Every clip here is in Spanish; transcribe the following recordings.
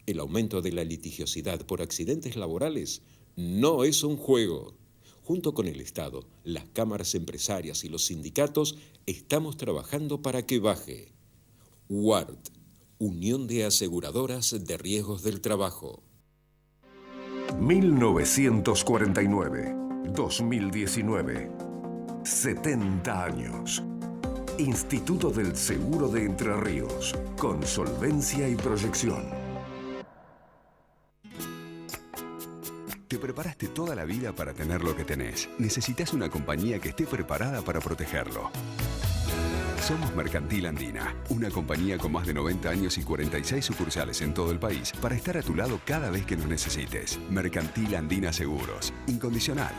El aumento de la litigiosidad por accidentes laborales no es un juego. Junto con el Estado, las cámaras empresarias y los sindicatos estamos trabajando para que baje. UART, Unión de Aseguradoras de Riesgos del Trabajo. 1949-2019. 70 años. Instituto del Seguro de Entre Ríos. Con solvencia y proyección. Te preparaste toda la vida para tener lo que tenés. Necesitas una compañía que esté preparada para protegerlo. Somos Mercantil Andina, una compañía con más de 90 años y 46 sucursales en todo el país para estar a tu lado cada vez que nos necesites. Mercantil Andina Seguros, incondicional.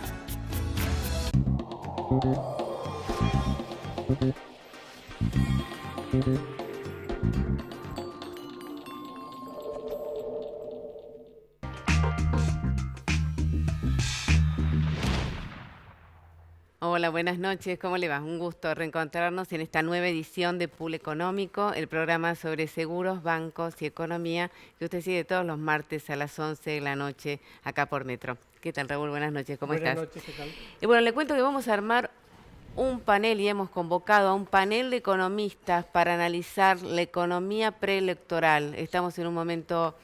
Hola, buenas noches, ¿cómo le va? Un gusto reencontrarnos en esta nueva edición de Pool Económico, el programa sobre seguros, bancos y economía que usted sigue todos los martes a las 11 de la noche acá por Metro. ¿Qué tal, Raúl? Buenas noches, ¿cómo estás? Buenas noches, ¿qué tal? Y bueno, le cuento que vamos a armar un panel y hemos convocado a un panel de economistas para analizar la economía preelectoral. Estamos en un momento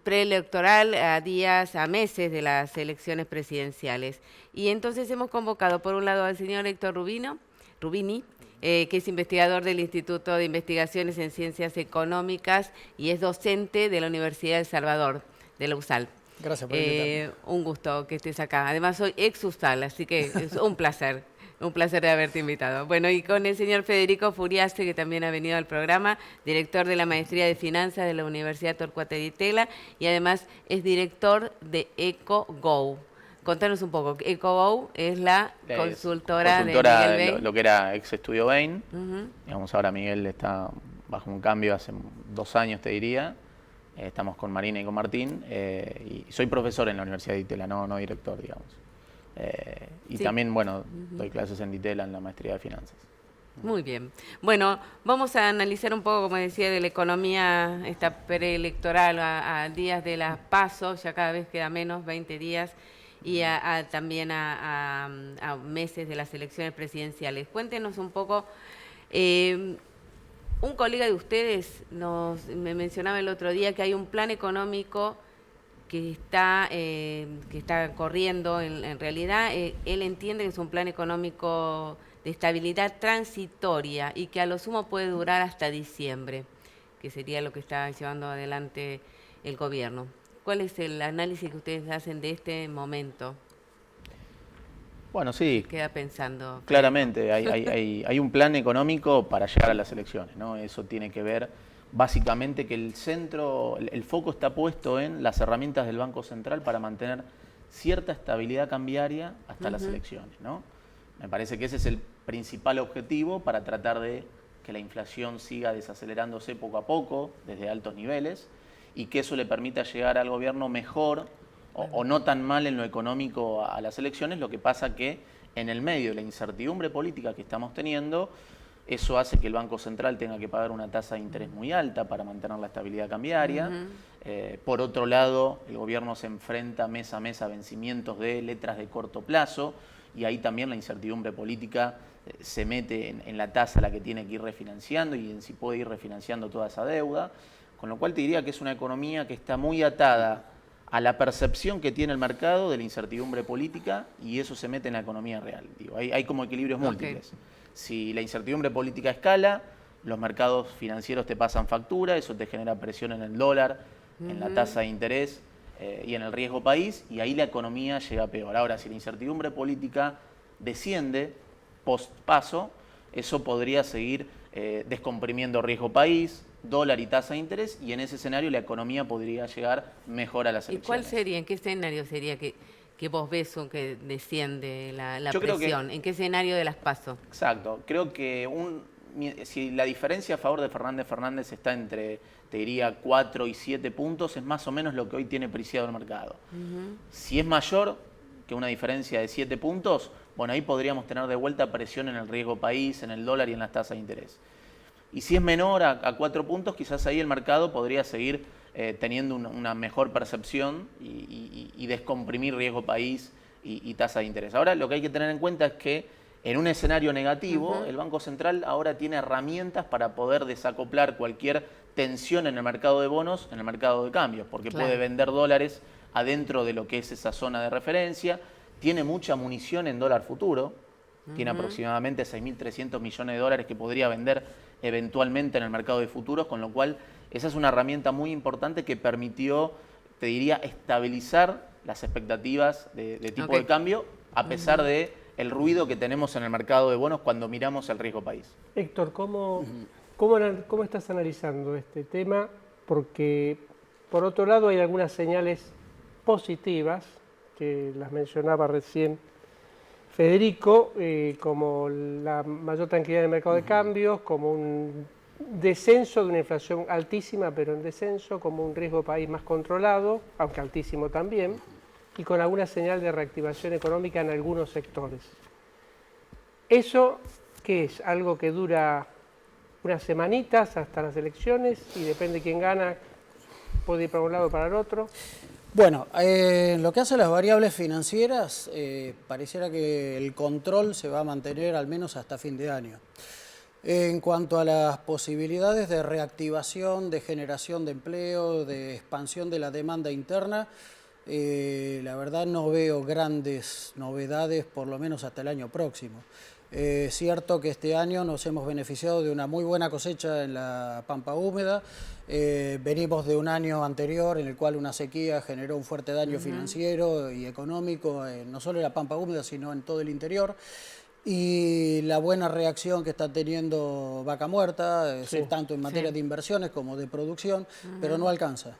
preelectoral a días, a meses de las elecciones presidenciales. Y entonces hemos convocado por un lado al señor Héctor Rubini, que es investigador del Instituto de Investigaciones en Ciencias Económicas y es docente de la Universidad de El Salvador, de la USAL. Gracias por invitarme. Un gusto que estés acá. Además soy ex USAL, así que es un placer. Un placer de haberte invitado. Bueno, y con el señor Federico Furiace, que también ha venido al programa, director de la Maestría de Finanzas de la Universidad Torcuato Di Tella y además es director de EcoGo. Contanos un poco, EcoGo es la consultora de Miguel Bain. Lo que era ex estudio Bain. Digamos, ahora Miguel está bajo un cambio hace 2 años, te diría. Estamos con Marina y con Martín. Y soy profesor en la Universidad de Di Tella, no director, digamos. Y sí, también, bueno, doy clases en Di Tella en la Maestría de Finanzas. Muy bien. Bueno, vamos a analizar un poco, como decía, de la economía esta preelectoral a días de las PASO, ya cada vez queda menos, 20 días, y también a meses de las elecciones presidenciales. Cuéntenos un poco, un colega de ustedes me mencionaba el otro día que hay un plan económico que está corriendo. En realidad, él entiende que es un plan económico de estabilidad transitoria y que a lo sumo puede durar hasta diciembre, que sería lo que está llevando adelante el gobierno. ¿Cuál es el análisis que ustedes hacen de este momento? Bueno, sí. Queda pensando. Claramente, hay un plan económico para llegar a las elecciones, ¿no? Eso tiene que ver básicamente que el foco está puesto en las herramientas del Banco Central para mantener cierta estabilidad cambiaria hasta las elecciones, ¿no? Me parece que ese es el principal objetivo para tratar de que la inflación siga desacelerándose poco a poco, desde altos niveles, y que eso le permita llegar al gobierno mejor o no tan mal en lo económico a las elecciones. Lo que pasa que en el medio de la incertidumbre política que estamos teniendo, eso hace que el Banco Central tenga que pagar una tasa de interés muy alta para mantener la estabilidad cambiaria. Por otro lado, el gobierno se enfrenta mes a mes a vencimientos de letras de corto plazo y ahí también la incertidumbre política se mete en la tasa a la que tiene que ir refinanciando y en si puede ir refinanciando toda esa deuda. Con lo cual te diría que es una economía que está muy atada a la percepción que tiene el mercado de la incertidumbre política y eso se mete en la economía real. Digo, hay como equilibrios múltiples. Si la incertidumbre política escala, los mercados financieros te pasan factura, eso te genera presión en el dólar, en la tasa de interés y en el riesgo país, y ahí la economía llega peor. Ahora, si la incertidumbre política desciende post paso, eso podría seguir descomprimiendo riesgo país, dólar y tasa de interés, y en ese escenario la economía podría llegar mejor a las elecciones. ¿Y cuál sería, en qué escenario sería que vos ves o que desciende la Yo creo presión? ¿En qué escenario de las PASO? Exacto. Creo que si la diferencia a favor de Fernández está entre, te diría, 4 y 7 puntos, es más o menos lo que hoy tiene preciado el mercado. Si es mayor que una diferencia de 7 puntos, bueno, ahí podríamos tener de vuelta presión en el riesgo país, en el dólar y en las tasas de interés. Y si es menor a 4 puntos, quizás ahí el mercado podría seguir teniendo una mejor percepción y descomprimir riesgo país y tasa de interés. Ahora, lo que hay que tener en cuenta es que en un escenario negativo, el Banco Central ahora tiene herramientas para poder desacoplar cualquier tensión en el mercado de bonos, en el mercado de cambios, porque puede vender dólares adentro de lo que es esa zona de referencia, tiene mucha munición en dólar futuro, tiene aproximadamente 6.300 millones de dólares que podría vender eventualmente en el mercado de futuros, con lo cual esa es una herramienta muy importante que permitió, te diría, estabilizar las expectativas de tipo de cambio, a pesar de el ruido que tenemos en el mercado de bonos cuando miramos el riesgo país. Héctor, ¿cómo estás analizando este tema? Porque, por otro lado, hay algunas señales positivas, que las mencionaba recién Federico, como la mayor tranquilidad en el mercado de cambios, como un descenso de una inflación altísima, pero en descenso, como un riesgo país más controlado, aunque altísimo también, y con alguna señal de reactivación económica en algunos sectores. ¿Eso qué es? ¿Algo que dura unas semanitas hasta las elecciones y depende de quién gana, puede ir para un lado o para el otro? Bueno, lo que hace las variables financieras, pareciera que el control se va a mantener al menos hasta fin de año. En cuanto a las posibilidades de reactivación, de generación de empleo, de expansión de la demanda interna, la verdad no veo grandes novedades, por lo menos hasta el año próximo. Es cierto que este año nos hemos beneficiado de una muy buena cosecha en la pampa húmeda. Venimos de un año anterior en el cual una sequía generó un fuerte daño financiero y económico, no solo en la pampa húmeda, sino en todo el interior. Y la buena reacción que está teniendo Vaca Muerta, tanto en materia de inversiones como de producción, pero no alcanza.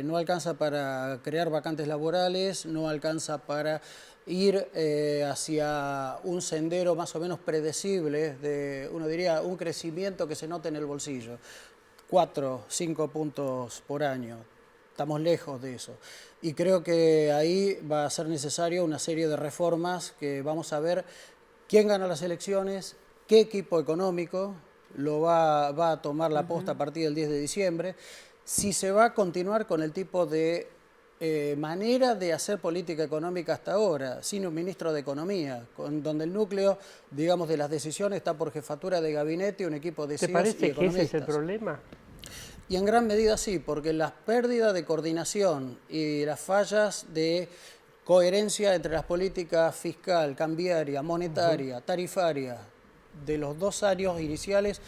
No alcanza para crear vacantes laborales, no alcanza para ir hacia un sendero más o menos predecible de, uno diría, un crecimiento que se note en el bolsillo. 4, 5 puntos por año. Estamos lejos de eso. Y creo que ahí va a ser necesario una serie de reformas que vamos a ver quién gana las elecciones, qué equipo económico lo va a tomar la posta a partir del 10 de diciembre, si se va a continuar con el tipo de manera de hacer política económica hasta ahora, sin un ministro de Economía, donde el núcleo, digamos, de las decisiones está por jefatura de gabinete, un equipo de CEOs y economistas. ¿Te parece que ese es el problema? Y en gran medida sí, porque las pérdidas de coordinación y las fallas de coherencia entre las políticas fiscal, cambiaria, monetaria, tarifaria, de los 2 años iniciales,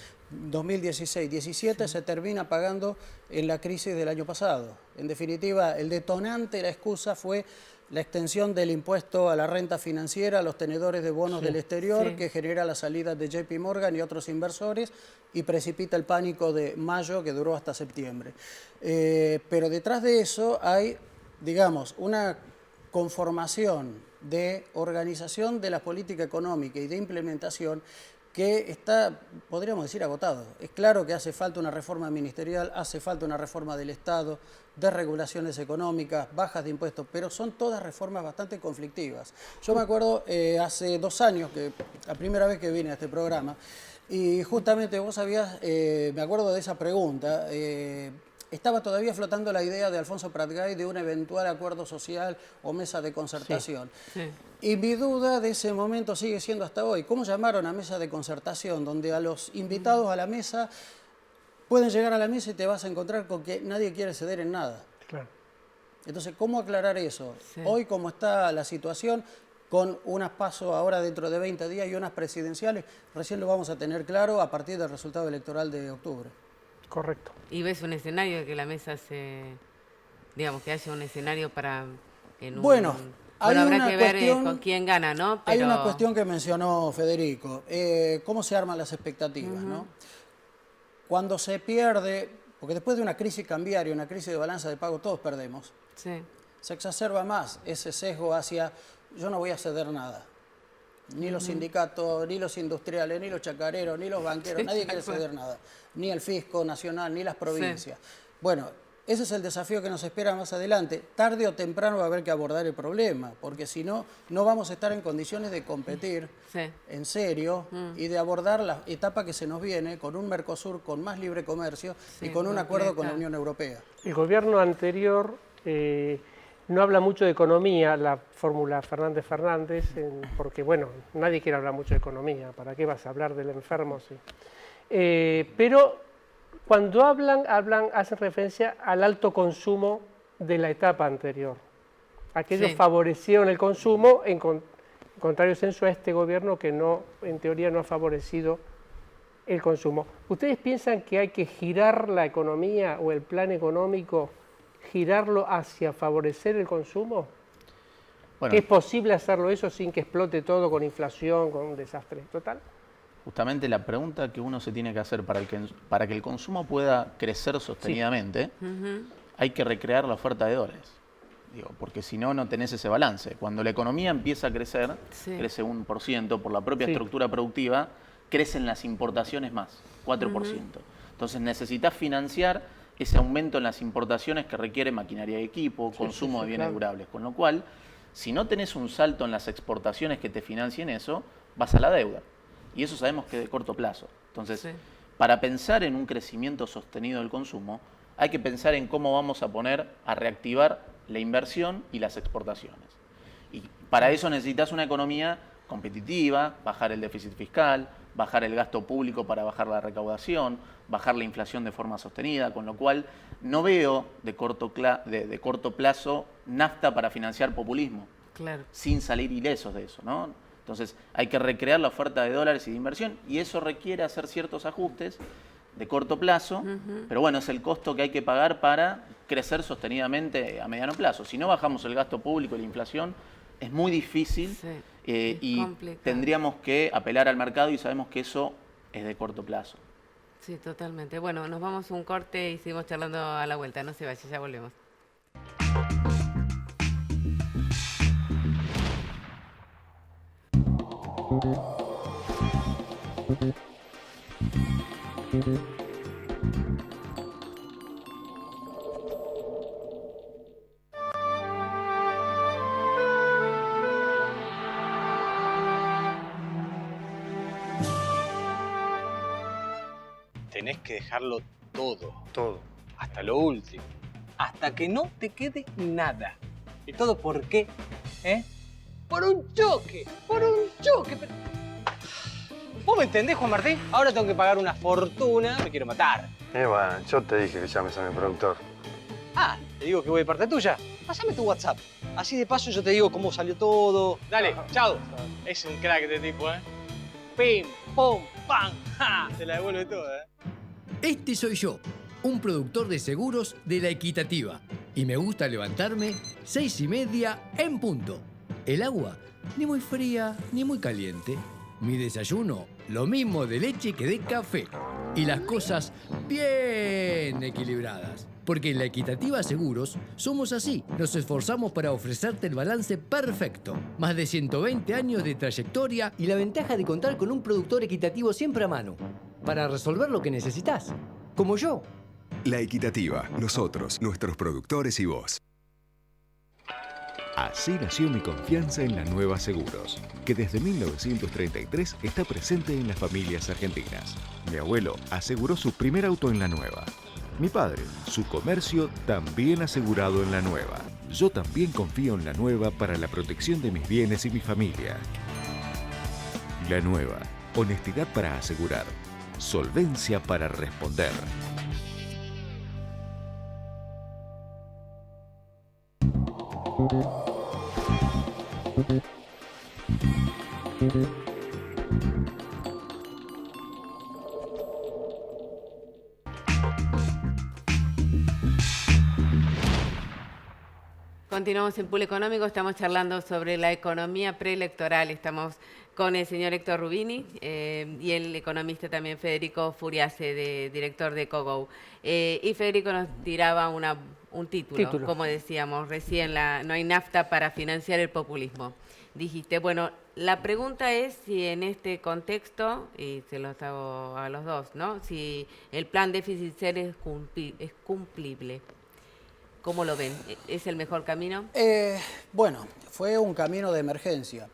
2016-17, se termina pagando en la crisis del año pasado. En definitiva, el detonante, la excusa fue la extensión del impuesto a la renta financiera a los tenedores de bonos del exterior, que genera la salida de JP Morgan y otros inversores y precipita el pánico de mayo que duró hasta septiembre. Pero detrás de eso hay, digamos, una conformación de organización de la política económica y de implementación que está, podríamos decir, agotado. Es claro que hace falta una reforma ministerial, hace falta una reforma del Estado, de regulaciones económicas, bajas de impuestos, pero son todas reformas bastante conflictivas. Yo me acuerdo hace 2 años, que la primera vez que vine a este programa, y justamente vos sabías, me acuerdo de esa pregunta, estaba todavía flotando la idea de Alfonso Pratgay de un eventual acuerdo social o mesa de concertación. Y mi duda de ese momento sigue siendo hasta hoy. ¿Cómo llamaron a mesa de concertación? Donde a los invitados a la mesa pueden llegar a la mesa y te vas a encontrar con que nadie quiere ceder en nada. Claro. Entonces, ¿cómo aclarar eso? Sí. Hoy, como está la situación, con unas PASO ahora dentro de 20 días y unas presidenciales, recién lo vamos a tener claro a partir del resultado electoral de octubre. Correcto. Y ves un escenario de que la mesa digamos, que haya un escenario para... Bueno, hay habrá una que ver cuestión- con quién gana, ¿no? Hay una cuestión que mencionó Federico, cómo se arman las expectativas, ¿no? Cuando se pierde, porque después de una crisis cambiaria, una crisis de balanza de pago, todos perdemos, Sí. se exacerba más ese sesgo hacia yo no voy a ceder nada. Ni los sindicatos, ni los industriales, ni los chacareros, ni los banqueros, Sí, nadie tal quiere cual. ceder nada. Ni el fisco nacional, ni las provincias. Bueno, ese es el desafío que nos espera más adelante. Tarde o temprano va a haber que abordar el problema, porque si no, no vamos a estar en condiciones de competir Sí. en serio y de abordar la etapa que se nos viene con un Mercosur con más libre comercio Sí, y con un acuerdo con la completa. Unión Europea. El gobierno anterior no habla mucho de economía, la fórmula Fernández, porque bueno, nadie quiere hablar mucho de economía, ¿para qué vas a hablar del enfermo? Sí. Pero cuando hacen referencia al alto consumo de la etapa anterior. Aquellos Sí. favorecieron el consumo, en contrario senso a este gobierno que no, en teoría no ha favorecido el consumo. ¿Ustedes piensan que hay que girar la economía o el plan económico, girarlo hacia favorecer el consumo? Bueno, ¿Que es posible hacerlo eso sin que explote todo con inflación, con un desastre total? justamente la pregunta que uno se tiene que hacer para que el consumo pueda crecer sostenidamente, hay que recrear la oferta de dólares. Digo, porque si no, no tenés ese balance. Cuando la economía empieza a crecer, Sí. crece 1% por la propia Sí. estructura productiva, crecen las importaciones más, 4%. Entonces necesitas financiar ese aumento en las importaciones que requiere maquinaria y equipo, consumo de bienes claro. durables. Con lo cual, si no tenés un salto en las exportaciones que te financien eso, vas a la deuda. Y eso sabemos que es de corto plazo. Entonces, Sí. para pensar en un crecimiento sostenido del consumo, hay que pensar en cómo vamos a poner a reactivar la inversión y las exportaciones. Y para eso necesitas una economía competitiva, bajar el déficit fiscal, bajar el gasto público para bajar la recaudación, bajar la inflación de forma sostenida, con lo cual no veo de corto plazo nafta para financiar populismo, Claro. sin salir ilesos de eso, ¿no? Entonces hay que recrear la oferta de dólares y de inversión y eso requiere hacer ciertos ajustes de corto plazo, pero bueno, es el costo que hay que pagar para crecer sostenidamente a mediano plazo. Si no bajamos el gasto público y la inflación, es muy difícil Sí, y complicado. tendríamos que apelar al mercado y sabemos que eso es de corto plazo. Sí, totalmente. Bueno, nos vamos a un corte y seguimos charlando a la vuelta. No se vaya, ya volvemos. Tenés que dejarlo todo, Todo. hasta lo último, hasta que no te quede nada. ¿Y todo por qué? Por un choque, pero... ¿Vos me entendés, Juan Martín? Ahora tengo que pagar una fortuna, me quiero matar. Bueno, yo te dije que llames a mi productor. Ah, te digo que voy de parte tuya. Pásame tu WhatsApp. Así de paso yo te digo cómo salió todo. Dale, chao. Es un crack este tipo, Pim, pum, pam, ja. Te la devuelve toda, Este soy yo, un productor de seguros de La Equitativa. Y me gusta levantarme 6:30 en punto. El agua, ni muy fría ni muy caliente. Mi desayuno, lo mismo de leche que de café. Y las cosas bien equilibradas. Porque en La Equitativa Seguros somos así. Nos esforzamos para ofrecerte el balance perfecto. Más de 120 años de trayectoria Y la ventaja de contar con un productor equitativo siempre a mano, para resolver lo que necesitas, como yo. La Equitativa, nosotros, nuestros productores y vos. Así nació mi confianza en la Nueva Seguros, que desde 1933 está presente en las familias argentinas. Mi abuelo aseguró su primer auto en la Nueva. Mi padre, su comercio también asegurado en la Nueva. Yo también confío en la Nueva para la protección de mis bienes y mi familia. La Nueva, honestidad para asegurar, solvencia para responder. Continuamos en Pool Económico, estamos charlando sobre la economía preelectoral. Estamos con el señor Héctor Rubini y el economista también Federico Furiase, director de Cogo. Y Federico nos tiraba un título, como decíamos recién, no hay nafta para financiar el populismo. Dijiste, bueno, la pregunta es si en este contexto, y se lo hago a los dos, ¿no? Si el plan déficit cero es cumplible. ¿Cómo lo ven? ¿Es el mejor camino? Bueno, fue un camino de emergencia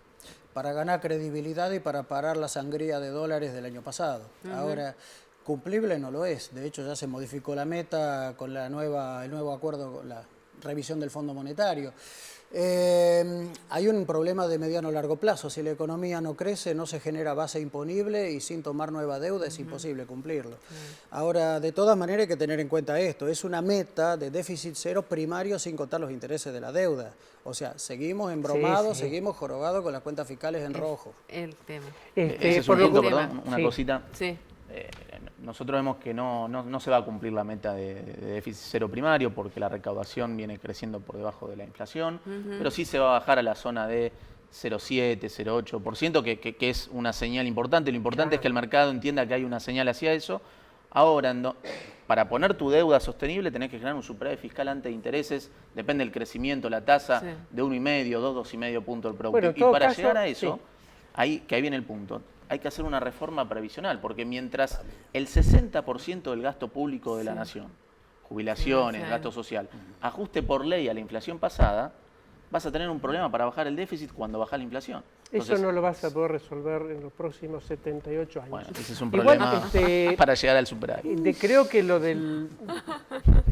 para ganar credibilidad y para parar la sangría de dólares del año pasado. Ahora, cumplible no lo es. De hecho, ya se modificó la meta con el nuevo acuerdo, con la revisión del Fondo Monetario. Hay un problema de mediano a largo plazo. Si la economía no crece, no se genera base imponible y sin tomar nueva deuda es imposible cumplirlo. Ahora, de todas maneras hay que tener en cuenta esto. Es una meta de déficit cero primario sin contar los intereses de la deuda. O sea, seguimos embromados, seguimos jorobados con las cuentas fiscales en rojo. El tema. Ese es un punto, perdón, una cosita. Sí. Nosotros vemos que no se va a cumplir la meta de déficit cero primario porque la recaudación viene creciendo por debajo de la inflación, pero sí se va a bajar a la zona de 0,7, 0,8%, que es una señal importante. Lo importante es que el mercado entienda que hay una señal hacia eso. Ahora, para poner tu deuda sostenible tenés que generar un superávit fiscal antes de intereses, depende del crecimiento, la tasa de 1,5, 2,5 puntos del producto. Y para llegar a eso, ahí viene el punto. Hay que hacer una reforma previsional, porque mientras el 60% del gasto público de la nación, jubilaciones, gasto social, ajuste por ley a la inflación pasada, vas a tener un problema para bajar el déficit cuando baja la inflación. Entonces, eso no lo vas a poder resolver en los próximos 78 años. Bueno, ese es un problema para llegar al superávit. Creo que lo del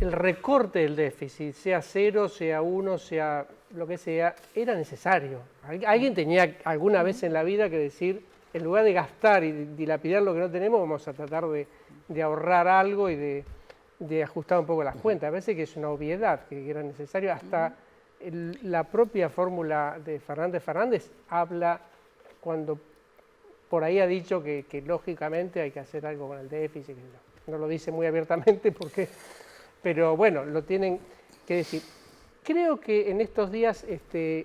el recorte del déficit, sea 0, sea 1, sea lo que sea, era necesario. Alguien tenía alguna vez en la vida que decir, en lugar de gastar y dilapidar lo que no tenemos, vamos a tratar de ahorrar algo y de ajustar un poco las cuentas. Me parece que es una obviedad, que era necesario. Hasta la propia fórmula de Fernández habla cuando por ahí ha dicho que lógicamente hay que hacer algo con el déficit. No lo dice muy abiertamente, pero bueno, lo tienen que decir. Creo que en estos días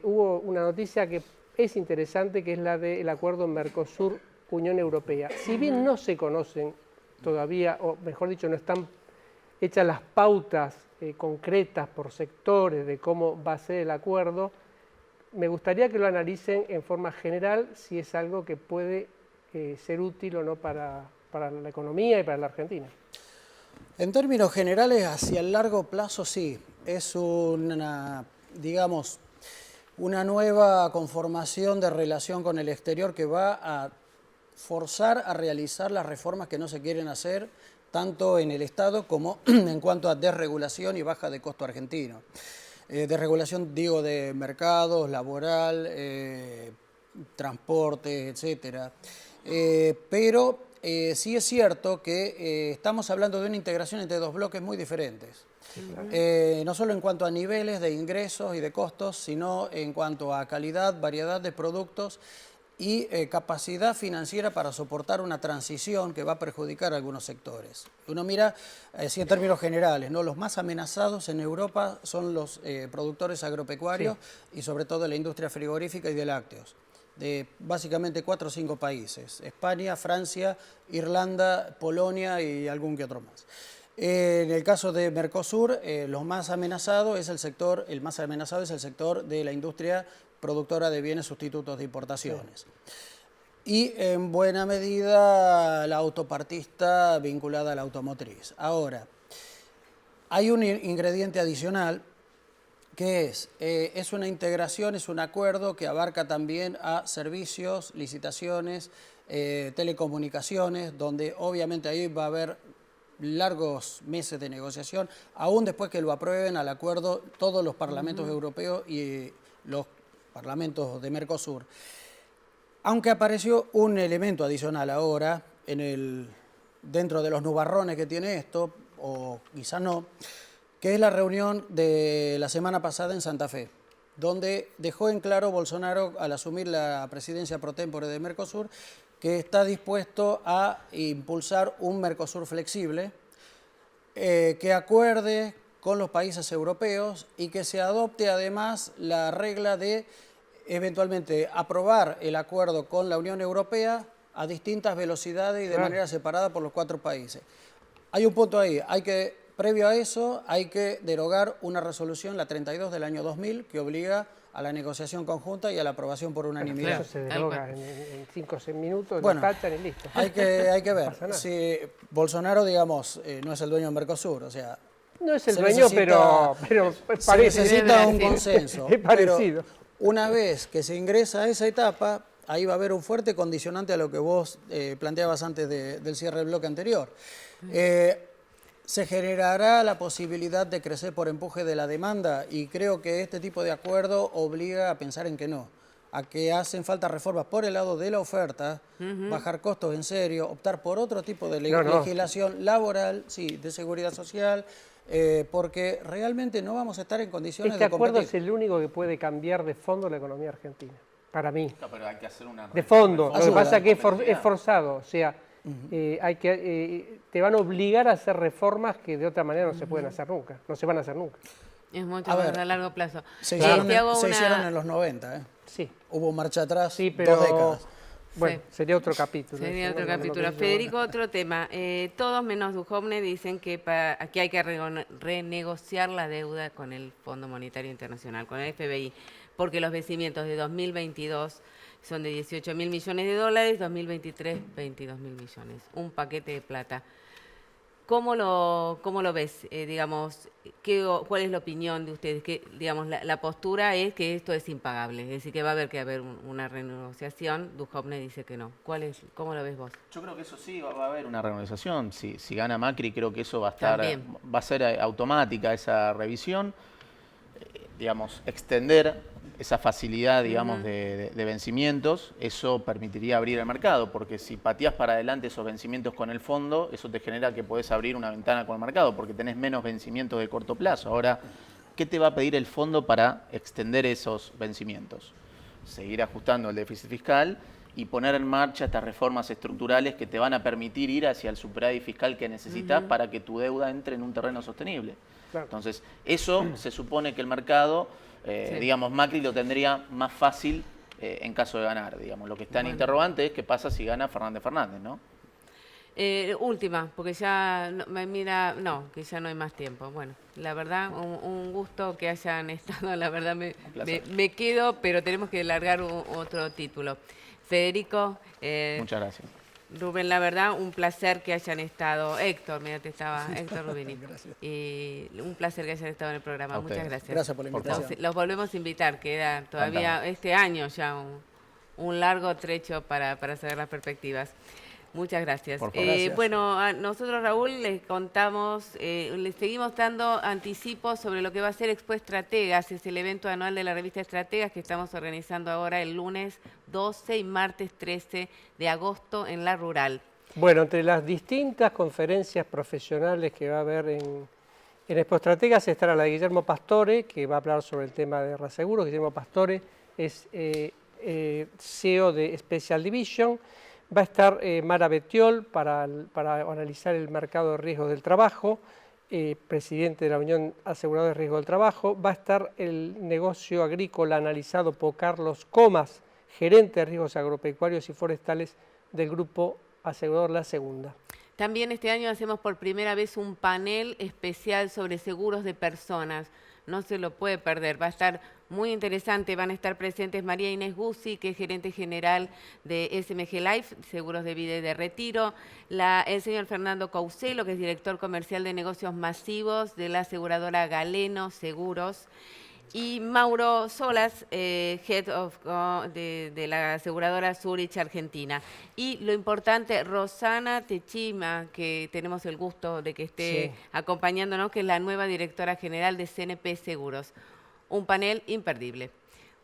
hubo una noticia que es interesante, que es la del acuerdo Mercosur-Unión Europea. Si bien no se conocen todavía, o mejor dicho, no están hechas las pautas concretas por sectores de cómo va a ser el acuerdo, me gustaría que lo analicen en forma general si es algo que puede ser útil o no para la economía y para la Argentina. En términos generales, hacia el largo plazo sí, es una nueva conformación de relación con el exterior que va a forzar a realizar las reformas que no se quieren hacer, tanto en el Estado como en cuanto a desregulación y baja de costo argentino. Desregulación, digo, de mercados, laboral, transporte, etcétera. Pero sí es cierto que estamos hablando de una integración entre dos bloques muy diferentes. No solo en cuanto a niveles de ingresos y de costos, sino en cuanto a calidad, variedad de productos y capacidad financiera para soportar una transición que va a perjudicar a algunos sectores. Uno mira, en términos generales, ¿no? Los más amenazados en Europa son los productores agropecuarios y sobre todo la industria frigorífica y de lácteos, de básicamente 4 o 5 países: España, Francia, Irlanda, Polonia y algún que otro más. En el caso de Mercosur, el más amenazado es el sector de la industria productora de bienes sustitutos de importaciones. Y en buena medida la autopartista vinculada a la automotriz. Ahora, hay un ingrediente adicional que es una integración, es un acuerdo que abarca también a servicios, licitaciones, telecomunicaciones, donde obviamente ahí va a haber largos meses de negociación, aún después que lo aprueben al acuerdo todos los parlamentos europeos y los parlamentos de Mercosur. Aunque apareció un elemento adicional ahora, dentro de los nubarrones que tiene esto, o quizá no, que es la reunión de la semana pasada en Santa Fe. donde dejó en claro Bolsonaro al asumir la presidencia pro tempore de Mercosur que está dispuesto a impulsar un Mercosur flexible que acuerde con los países europeos y que se adopte además la regla de eventualmente aprobar el acuerdo con la Unión Europea a distintas velocidades y de manera separada por los 4 países. Hay un punto ahí, previo a eso hay que derogar una resolución, la 32 del año 2000, que obliga a la negociación conjunta y a la aprobación por unanimidad. Eso se deroga en 5 o 6 minutos, bueno, lo tachan y listo. Hay que ver. Si Bolsonaro, digamos, no es el dueño de Mercosur, o sea... No es el dueño, pero parece. Se necesita un consenso. Es parecido. Pero una vez que se ingresa a esa etapa, ahí va a haber un fuerte condicionante a lo que vos planteabas antes del cierre del bloque anterior. Se generará la posibilidad de crecer por empuje de la demanda y creo que este tipo de acuerdo obliga a pensar en que no, a que hacen falta reformas por el lado de la oferta, bajar costos en serio, optar por otro tipo de legislación laboral, sí, de seguridad social, porque realmente no vamos a estar en condiciones de competir. Este acuerdo es el único que puede cambiar de fondo la economía argentina, para mí. No, pero hay que hacer una de fondo, lo que pasa es que es forzado, o sea, te van a obligar a hacer reformas que de otra manera no se pueden hacer nunca, no se van a hacer nunca. Es mucho más a largo plazo. Se hicieron en los 90, ¿eh? Sí. Hubo marcha atrás, sí, pero 2 décadas. Bueno, sería otro capítulo. Sería otro capítulo. Federico, otro tema. Todos menos Duhovne dicen que aquí hay que renegociar la deuda con el Fondo Monetario Internacional, con el FMI, porque los vencimientos de 2022 son de 18.000 millones de dólares, 2023, 22.000 millones. Un paquete de plata. ¿Cómo lo ves? Digamos, ¿cuál es la opinión de ustedes? Que, digamos, la postura es que esto es impagable, es decir, que va a haber una renegociación. Duhovne dice que no. ¿Cómo lo ves vos? Yo creo que eso sí, va a haber una renegociación. Si gana Macri, creo que eso va a ser automática esa revisión. Digamos, extender esa facilidad, digamos, de vencimientos, eso permitiría abrir el mercado, porque si pateás para adelante esos vencimientos con el fondo, eso te genera que podés abrir una ventana con el mercado, porque tenés menos vencimientos de corto plazo. Ahora, ¿qué te va a pedir el fondo para extender esos vencimientos? Seguir ajustando el déficit fiscal y poner en marcha estas reformas estructurales que te van a permitir ir hacia el superávit fiscal que necesitas para que tu deuda entre en un terreno sostenible. Claro. Entonces, eso se supone que el mercado, digamos, Macri lo tendría más fácil en caso de ganar. Digamos, lo que está en interrogante es qué pasa si gana Fernández, ¿no? Última, porque ya que ya no hay más tiempo. Bueno, la verdad, un gusto que hayan estado, la verdad me quedo, pero tenemos que largar otro título. Federico. Muchas gracias. Rubén, la verdad, un placer que hayan estado. Héctor Rubini. Y un placer que hayan estado en el programa. Muchas gracias. Gracias por la invitación. Los volvemos a invitar, queda todavía este año ya un largo trecho para saber las perspectivas. Muchas gracias. Bueno, nosotros, Raúl, les contamos, les seguimos dando anticipos sobre lo que va a ser Expo Estrategas, es el evento anual de la revista Estrategas que estamos organizando ahora el lunes 12 y martes 13 de agosto en La Rural. Bueno, entre las distintas conferencias profesionales que va a haber en Expo Estrategas estará la de Guillermo Pastore, que va a hablar sobre el tema de reaseguros. Guillermo Pastore es CEO de Special Division. Va a estar Mara Betiol para analizar el mercado de riesgos del trabajo, presidente de la Unión Aseguradora de Riesgo del Trabajo. Va a estar el negocio agrícola analizado por Carlos Comas, gerente de riesgos agropecuarios y forestales del Grupo Asegurador La Segunda. También este año hacemos por primera vez un panel especial sobre seguros de personas. No se lo puede perder, va a estar muy interesante. Van a estar presentes María Inés Guzzi, que es gerente general de SMG Life, Seguros de Vida y de Retiro, el señor Fernando Causelo, que es director comercial de negocios masivos de la aseguradora Galeno Seguros, y Mauro Solas, Head of de la aseguradora Zurich Argentina. Y lo importante, Rosana Techima, que tenemos el gusto de que esté acompañándonos, que es la nueva directora general de CNP Seguros. Un panel imperdible.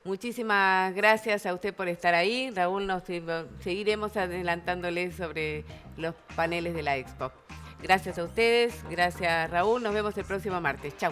Muchísimas gracias a usted por estar ahí. Raúl, seguiremos adelantándole sobre los paneles de la Expo. Gracias a ustedes, gracias Raúl. Nos vemos el próximo martes. Chau.